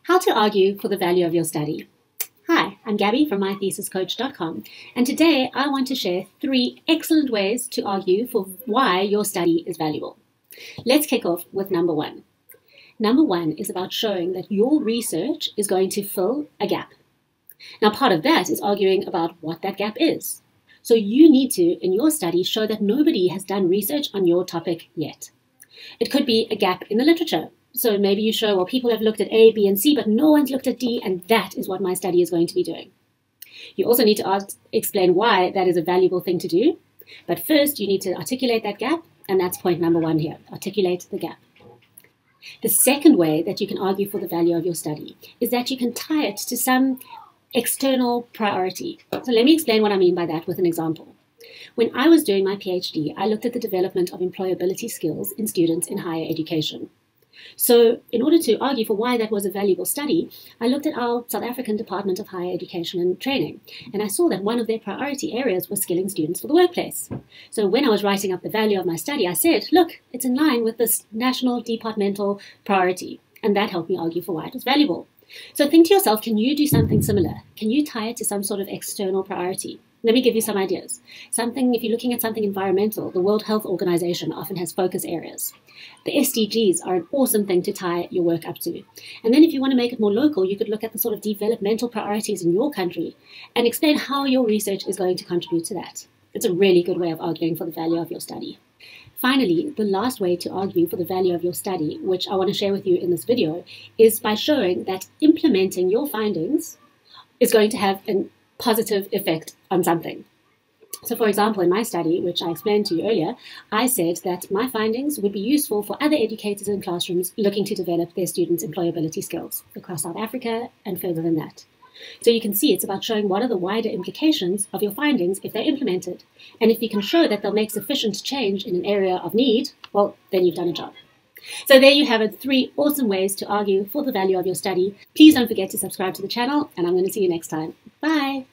How to argue for the value of your study. Hi, I'm Gabby from mythesiscoach.com, and today I want to share 3 excellent ways to argue for why your study is valuable. Let's kick off with number 1. Number 1 is about showing that your research is going to fill a gap. Now, part of that is arguing about what that gap is. So you need to, in your study, show that nobody has done research on your topic yet. It could be a gap in the literature. So maybe you show, well, people have looked at A, B, and C, but no one's looked at D, and that is what my study is going to be doing. You also need to explain why that is a valuable thing to do. But first, you need to articulate that gap, and that's point number 1 here. Articulate the gap. The second way that you can argue for the value of your study is that you can tie it to some external priority. So let me explain what I mean by that with an example. When I was doing my PhD, I looked at the development of employability skills in students in higher education. So in order to argue for why that was a valuable study, I looked at our South African Department of Higher Education and Training, and I saw that one of their priority areas was skilling students for the workplace. So when I was writing up the value of my study, I said, look, it's in line with this national departmental priority, and that helped me argue for why it was valuable. So think to yourself, can you do something similar? Can you tie it to some sort of external priority? Let me give you some ideas. If you're looking at something environmental, the World Health Organization often has focus areas. The SDGs are an awesome thing to tie your work up to. And then if you want to make it more local, you could look at the sort of developmental priorities in your country and explain how your research is going to contribute to that. It's a really good way of arguing for the value of your study. Finally, the last way to argue for the value of your study, which I want to share with you in this video, is by showing that implementing your findings is going to have a positive effect on something. So for example, in my study, which I explained to you earlier, I said that my findings would be useful for other educators in classrooms looking to develop their students' employability skills across South Africa and further than that. So you can see it's about showing what are the wider implications of your findings if they're implemented. And if you can show that they'll make sufficient change in an area of need, well, then you've done a job. So there you have it, 3 awesome ways to argue for the value of your study. Please don't forget to subscribe to the channel, and I'm going to see you next time. Bye!